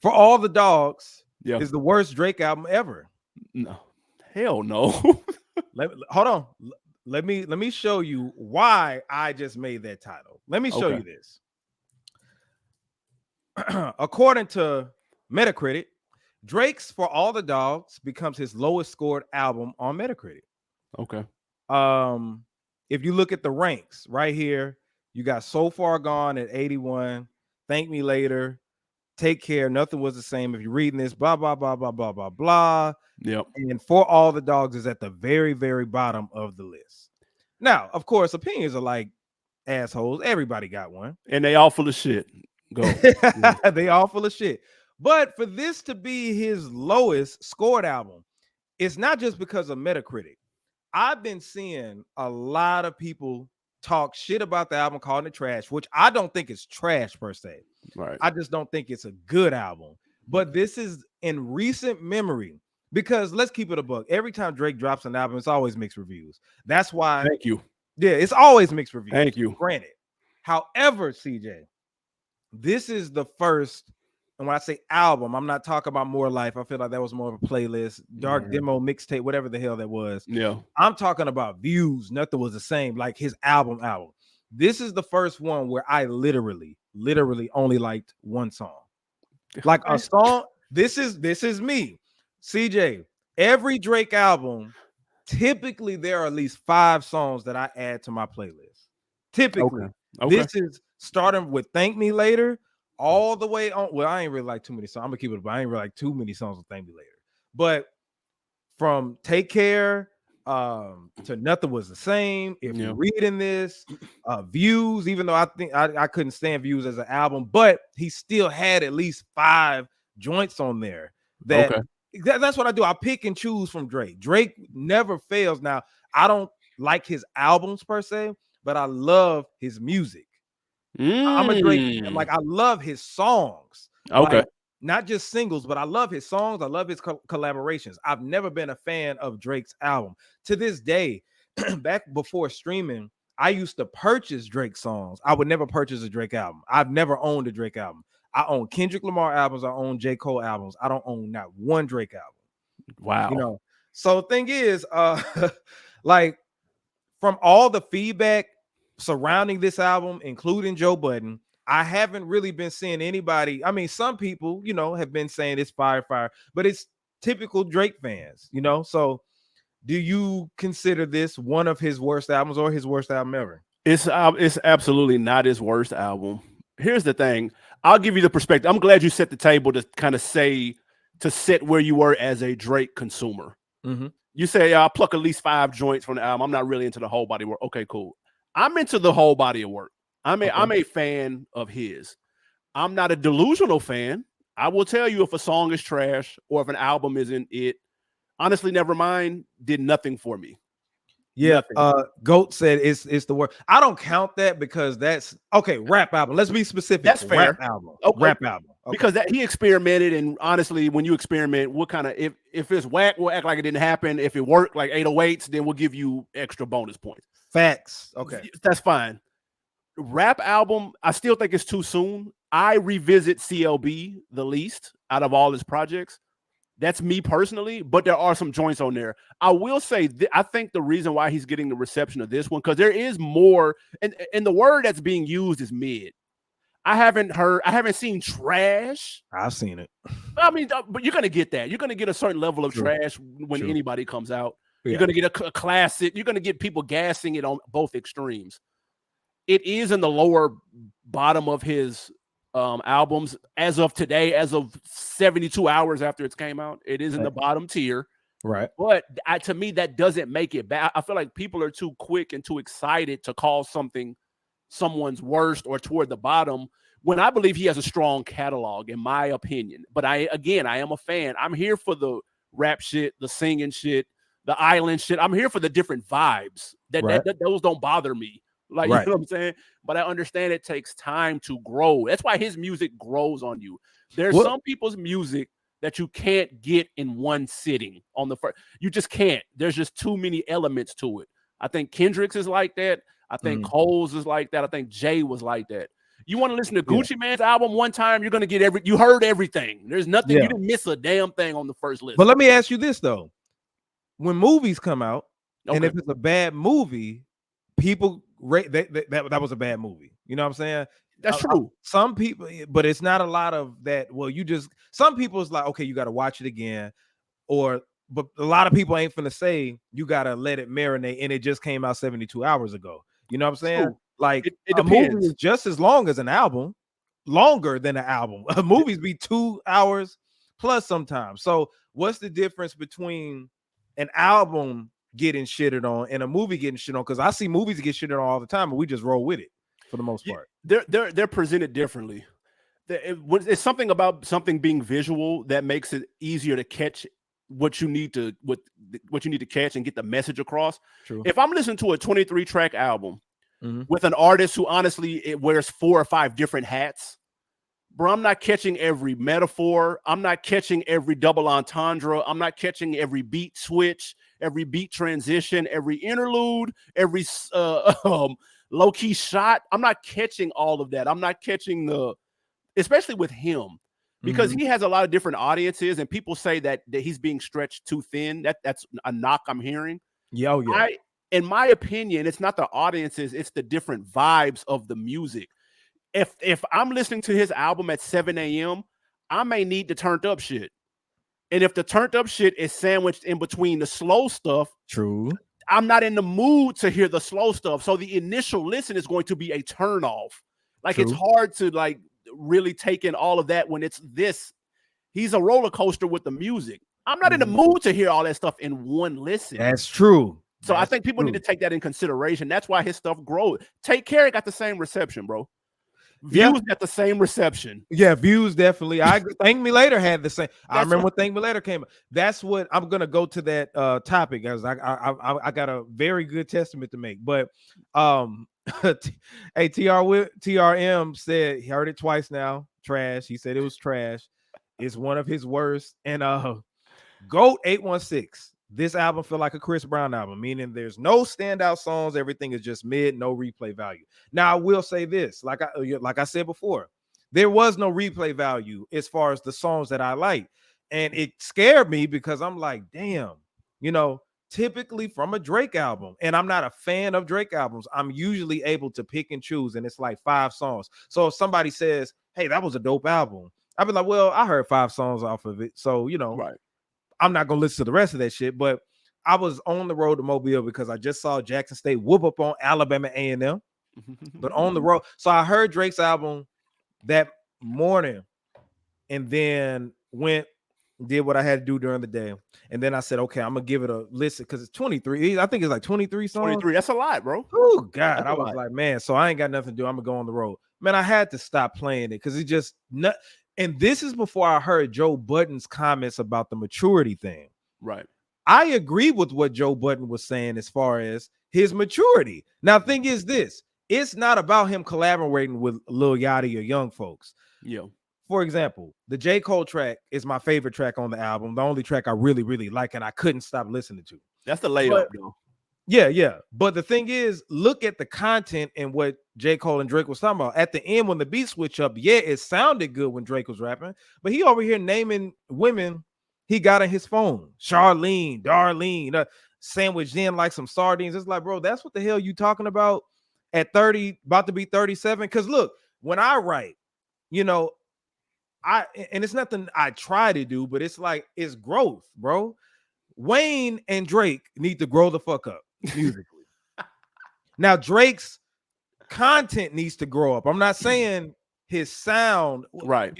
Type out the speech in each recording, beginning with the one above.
For All the Dogs Yeah. is the worst Drake album ever. No. Hell no. Hold on. Let me show you why I just made that title. Let me show Okay. you this. According to Metacritic, Drake's For All the Dogs becomes his lowest scored album on Metacritic. Okay. Um, if you look at the ranks right here, you got So Far Gone at 81, Thank Me Later, Take Care, Nothing Was the Same. If you're reading this, blah, blah, blah, blah, blah, blah, blah. Yep. And For All the Dogs is at the very, very bottom of the list. Now, of course, opinions are like assholes. Everybody got one. And they all full of shit. Go. They all full of shit. But for this to be his lowest scored album, it's not just because of Metacritic. I've been seeing a lot of people talk shit about the album, calling it trash, which I don't think is trash per se. Right. I just don't think it's a good album. But this is in recent memory because let's keep it a buck. Every time Drake drops an album, it's always mixed reviews. That's why, Thank you. yeah, it's always mixed reviews. Thank you. Granted. However, CJ, this is the first, and when I say album, I'm not talking about More Life. I feel like that was more of a playlist, dark demo, mixtape, whatever the hell that was. Yeah. I'm talking about views. Nothing was the same, like his album. This is the first one where I literally only liked one song. Like a song. This is me. CJ, every Drake album, typically there are at least 5 songs that I add to my playlist. Typically. Okay. This is starting with Thank Me Later all the way on. Well, I ain't really like too many songs. I'm gonna keep it, but I ain't really like too many songs with Thank Me Later. But from Take Care to Nothing Was the Same. If you're reading this, Views, even though I think I couldn't stand Views as an album, but he still had at least 5 joints on there. That's what I do. I pick and choose from Drake. Drake never fails. Now, I don't like his albums per se, but I love his music. I'm a Drake fan. Like, I love his songs. Okay. Like, not just singles, but I love his songs. I love his collaborations. I've never been a fan of Drake's album. To this day, back before streaming, I used to purchase Drake songs. I would never purchase a Drake album. I've never owned a Drake album. I own Kendrick Lamar albums. I own J. Cole albums. I don't own not one Drake album. Wow. You know, so the thing is, like, from all the feedback surrounding this album, including Joe Budden, I haven't really been seeing anybody. I mean, some people, you know, have been saying it's fire, but it's typical Drake fans, you know. So, do you consider this one of his worst albums or his worst album ever? It's absolutely not his worst album. Here's the thing. I'll give you the perspective. I'm glad you set the table to kind of set where you were as a Drake consumer. Mm-hmm. You say, I'll pluck at least 5 joints from the album. I'm not really into the whole body of work. Okay, cool. I'm into the whole body of work. I'm a fan of his. I'm not a delusional fan. I will tell you if a song is trash or if an album isn't it. Honestly, Nevermind did nothing for me. Yeah, Goat said it's the word. I don't count that because that's okay. Rap album. Let's be specific. That's fair. Rap album. Okay. Rap album. Okay. Because he experimented, and honestly, when you experiment, what kind of if it's whack, we'll act like it didn't happen. If it worked like 808s, then we'll give you extra bonus points. Facts. Okay, that's fine. Rap album, I still think it's too soon. I revisit CLB the least out of all his projects. That's me personally, but there are some joints on there. I will say, I think the reason why he's getting the reception of this one, because there is more, and the word that's being used is mid. I haven't seen trash. I've seen it. I mean, but you're going to get that. You're going to get a certain level of trash when anybody comes out. Yeah. You're going to get a classic. You're going to get people gassing it on both extremes. It is in the lower bottom of his albums as of today, as of 72 hours after it came out. It is in the bottom tier, right? But to me, that doesn't make it bad. I feel like people are too quick and too excited to call something someone's worst or toward the bottom when I believe he has a strong catalog, in my opinion. But I am a fan. I'm here for the rap shit, the singing shit, the island shit. I'm here for the different vibes. Those don't bother me. Like, you know what I'm saying? But I understand it takes time to grow. That's why his music grows on you. There's some people's music that you can't get in one sitting on the first. You just can't. There's just too many elements to it. I think Kendrick's is like that. I think Cole's is like that. I think Jay was like that. You want to listen to Gucci Mane's album one time, you're gonna get you heard everything. There's nothing, you didn't miss a damn thing on the first list. But let me ask you this though. When movies come out, and Okay. if it's a bad movie, people rate that was a bad movie. You know what I'm saying? That's true. Some people, but it's not a lot of that. Well, some people is like, okay, you got to watch it again, but a lot of people ain't finna say you got to let it marinate, and it just came out 72 hours ago. You know what I'm saying? True. Like it a movie depends. is just as long as an album, longer than an album. Movies be 2 hours plus sometimes. So what's the difference between an album getting shitted on and a movie getting shit on? Because I see movies get shitted on all the time, and we just roll with it for the most part. They're presented differently. It's something about something being visual that makes it easier to catch what you need to catch and get the message across. True. If I'm listening to a 23 track album with an artist who honestly it wears 4 or 5 different hats, bro, I'm not catching every metaphor. I'm not catching every double entendre. I'm not catching every beat switch, every beat transition, every interlude, every low-key shot. I'm not catching all of that. I'm not catching especially with him, because he has a lot of different audiences, and people say that he's being stretched too thin. That's a knock I'm hearing. Yeah. In my opinion, it's not the audiences, it's the different vibes of the music. If I'm listening to his album at 7 a.m., I may need the turned up shit. And if the turned up shit is sandwiched in between the slow stuff, true, I'm not in the mood to hear the slow stuff. So the initial listen is going to be a turn off. Like true. It's hard to like really take in all of that when it's this. He's a roller coaster with the music. I'm not in the mood to hear all that stuff in one listen. That's true. So I think people need to take that in consideration. That's why his stuff grows. Take Care got the same reception, bro. Views got the same reception. Yeah, Views definitely. I agree. Thank Me Later had the same. I remember when Thank Me Later came up. That's what I'm gonna go to that topic, as I got a very good testament to make. But hey, TRM said he heard it twice now. Trash. He said it was trash. It's one of his worst. And GOAT 816. This album feel like a Chris Brown album, meaning there's no standout songs. Everything is just mid, no replay value. Now, I will say this, like I said before, there was no replay value as far as the songs that I like. And it scared me because I'm like, damn, typically from a Drake album, and I'm not a fan of Drake albums, I'm usually able to pick and choose, and it's like 5 songs. So if somebody says, hey, that was a dope album, I'd be like, well, I heard 5 songs off of it. So, right. I'm not gonna listen to the rest of that shit. But I was on the road to Mobile because I just saw Jackson State whoop up on Alabama A&M, but on the road. So I heard Drake's album that morning, and then did what I had to do during the day, and then I said, okay, I'm gonna give it a listen because it's 23. I think it's like 23 songs. 23. That's a lot, bro. Oh God, I was like, man. So I ain't got nothing to do. I'm gonna go on the road, man. I had to stop playing it because it just not. And this is before I heard Joe Budden's comments about the maturity thing. Right. I agree with what Joe Budden was saying as far as his maturity. Now, the thing is this, it's not about him collaborating with Lil Yachty or young folks. Yeah. For example, the J. Cole track is my favorite track on the album. The only track I really, really like, and I couldn't stop listening to. That's the layup, though. Yeah. But the thing is, look at the content and what J. Cole and Drake was talking about. At the end, when the beat switch up, yeah, it sounded good when Drake was rapping, but he over here naming women he got on his phone. Charlene, Darlene, sandwiched in like some sardines. It's like, bro, that's what the hell you talking about at 30, about to be 37? Because look, when I write, and it's nothing I try to do, but it's like, it's growth, bro. Wayne and Drake need to grow the fuck up musically. Now Drake's content needs to grow up. I'm not saying his sound, right?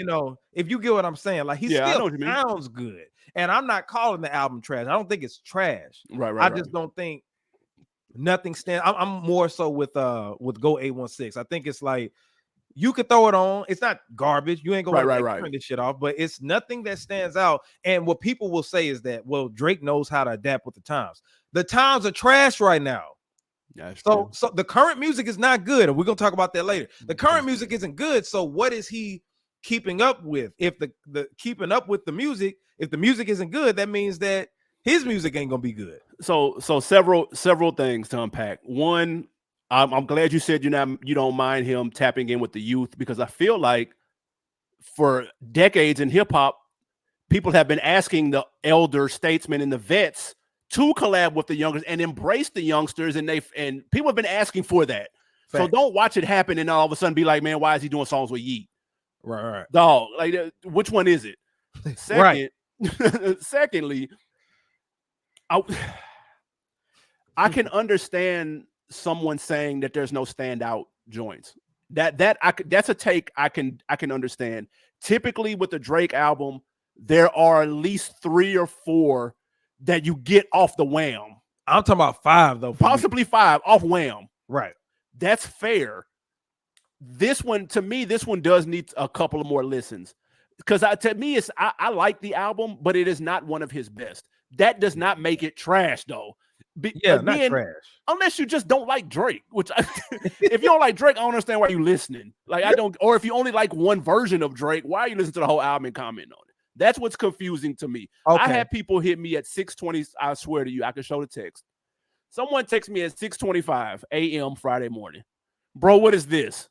If you get what I'm saying, like he still sounds good. And I'm not calling the album trash. I don't think it's trash. Right. I just don't think nothing stands. I'm more so with Go 816. I think it's like you could throw it on. It's not garbage. You ain't gonna turn this shit off, but it's nothing that stands out. And what people will say is that, well, Drake knows how to adapt with the times. The times are trash right now. Yeah, so the current music is not good, and we're gonna talk about that later. The current music isn't good. So what is he keeping up with? If the keeping up with the music, if the music isn't good, that means that his music ain't gonna be good. So several things to unpack. One, I'm glad you said you don't mind him tapping in with the youth, because I feel like for decades in hip hop, people have been asking the elder statesmen and the vets to collab with the youngsters and embrace the youngsters, and people have been asking for that. Facts. So don't watch it happen and all of a sudden be like, man, why is he doing songs with Yeet? Right. Dog, like, which one is it? Second, Right. Secondly, I can understand someone saying that there's no standout joints. That's a take I can understand. Typically with the Drake album, there are at least 3 or 4 that you get off the wham. I'm talking about 5 though. Possibly 5 off wham. Right. That's fair. This one, to me, does need a couple of more listens. Because to me, I like the album, but it is not one of his best. That does not make it trash, though. Again, not trash. Unless you just don't like Drake. Which, if you don't like Drake, I don't understand why you're listening. Like, I don't. Or if you only like one version of Drake, why are you listening to the whole album and commenting on it? That's what's confusing to me. Okay. I had people hit me at 6:20. I swear to you, I can show the text. Someone texted me at 6:25 a.m. Friday morning. Bro, what is this?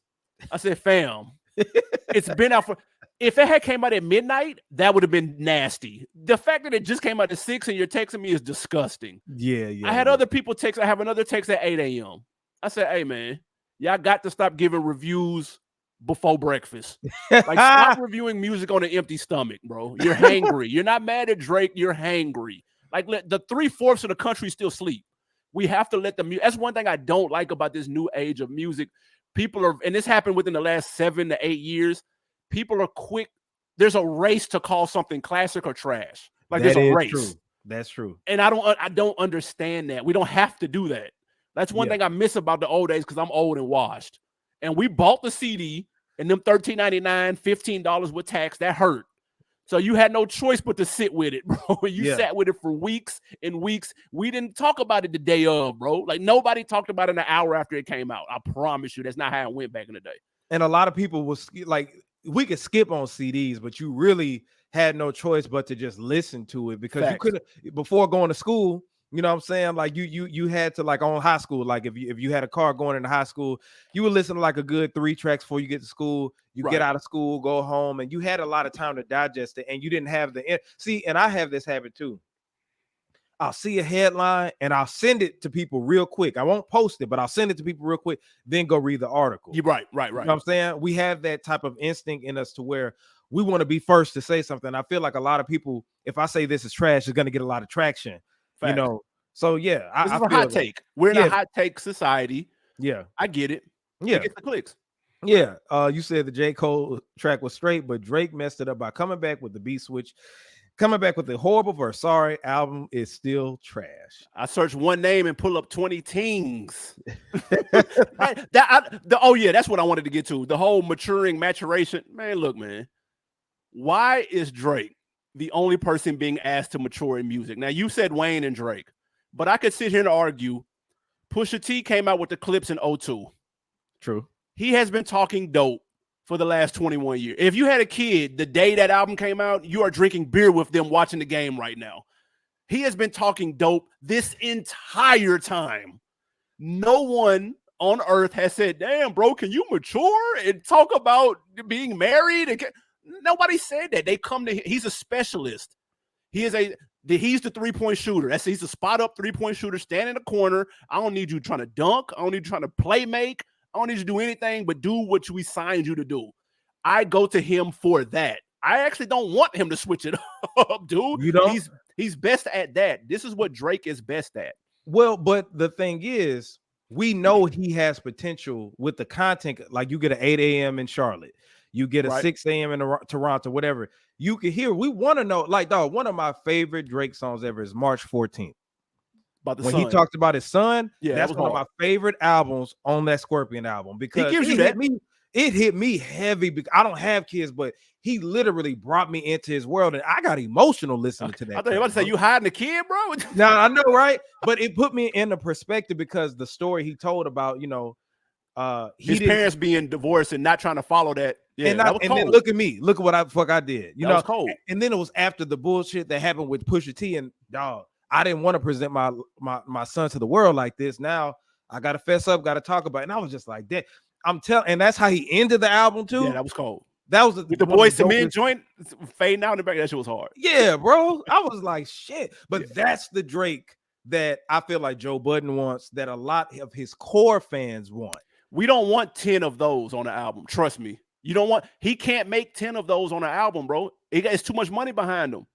I said, fam, it's been out for. If it had came out at midnight, that would have been nasty. The fact that it just came out at 6 and you're texting me is disgusting. Yeah. I had other people text. I have another text at 8 a.m. I said, hey, man, y'all got to stop giving reviews before breakfast. Like, stop reviewing music on an empty stomach, bro. You're hangry. You're not mad at Drake. You're hangry. Like, the 3/4 of the country still sleep. We have to let the music. That's one thing I don't like about this new age of music. People are, and this happened within the last 7 to 8 years. People are quick. There's a race to call something classic or trash. Like, there's a race. True. That's true. And I don't understand that. We don't have to do that. That's one thing I miss about the old days, because I'm old and washed. And we bought the CD, and them $13.99, $15 with tax, that hurt. So you had no choice but to sit with it, bro. You sat with it for weeks and weeks. We didn't talk about it the day of, bro. Like, nobody talked about it an hour after it came out. I promise you, that's not how it went back in the day. And a lot of people was like, we could skip on CDs, but you really had no choice but to just listen to it, because you couldn't, before going to school, you know what I'm saying? Like, you had to, like, on high school, like if you had a car going into high school, you would listen to like a good 3 tracks before you get to school. You get out of school, go home, and you had a lot of time to digest it, and you didn't have and I have this habit too. I'll see a headline and I'll send it to people real quick. I won't post it, but I'll send it to people real quick, then go read the article. You're right. You know what I'm saying? We have that type of instinct in us to where we want to be first to say something. I feel like a lot of people, if I say this is trash, it's going to get a lot of traction. Fact. You know? So yeah, this is a hot take. We're in a hot take society. Yeah. I get it. Yeah. It gets the clicks. Yeah. You said the J. Cole track was straight, but Drake messed it up by coming back with the beat switch. Coming back with the horrible verse. Sorry, album is still trash. I search one name and pull up 20 teens. That's what I wanted to get to. The whole maturation. Man, look, man. Why is Drake the only person being asked to mature in music? Now, you said Wayne and Drake, but I could sit here and argue. Pusha T came out with the Clips in 2002. True. He has been talking dope for the last 21 years. If you had a kid the day that album came out, you are drinking beer with them watching the game right now. He has been talking dope this entire time. No one on earth has said, damn, bro, can you mature and talk about being married? Nobody said that. They come to him. He's a specialist. He's the 3-point shooter. He's a spot up 3-point shooter, stand in the corner. I don't need you trying to dunk. I don't need you trying to play make. I don't need you to do anything but do what we signed you to do. I go to him for that. I actually don't want him to switch it up, dude. You don't? He's best at that. This is what Drake is best at. Well, but the thing is, we know he has potential with the content. Like, you get an 8 a.m. in Charlotte. You get a 6 a.m. in Toronto, whatever. You can hear. We want to know. Like, dog, one of my favorite Drake songs ever is March 14th. When he talked about his son, that's one of my favorite albums on that Scorpion album, because it hit me heavy, because I don't have kids, but he literally brought me into his world, and I got emotional listening to that. I thought you were about to say, you hiding a kid, bro? No, I know, right? But it put me in the perspective, because the story he told about, his parents being divorced and not trying to follow that. Yeah, and then look at me, look at what I did. You know, was cold. And then it was after the bullshit that happened with Pusha T, and dog, I didn't want to present my son to the world like this. Now I gotta fess up, gotta talk about it. And I was just like, that. I'm telling, and that's how he ended the album too. Yeah, that was cold. That was With the Boys to Men joint fading out in the back. That shit was hard. Yeah, bro. I was like, shit. But that's the Drake that I feel like Joe Budden wants, that a lot of his core fans want. We don't want 10 of those on the album. Trust me. You don't want, he can't make 10 of those on the album, bro. It's too much money behind him.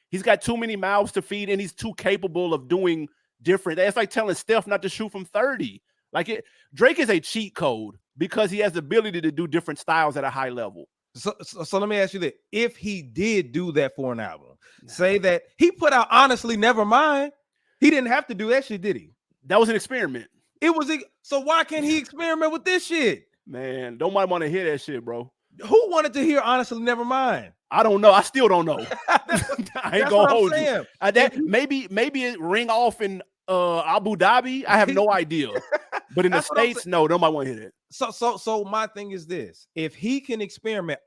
He's got too many mouths to feed, and he's too capable of doing different. It's like telling Steph not to shoot from 30. Like Drake is a cheat code because he has the ability to do different styles at a high level. So let me ask you that. If he did do that for an album, say that he put out Honestly Nevermind, he didn't have to do that shit, did he? That was an experiment. It was. So why can't he experiment with this shit? Man, nobody want to hear that shit, bro. Who wanted to hear Honestly Nevermind? I don't know. I still don't know. I ain't gonna hold you. Maybe it ring off in Abu Dhabi. I have no idea. But in the States, no, nobody want to hear that. So my thing is this: if he can experiment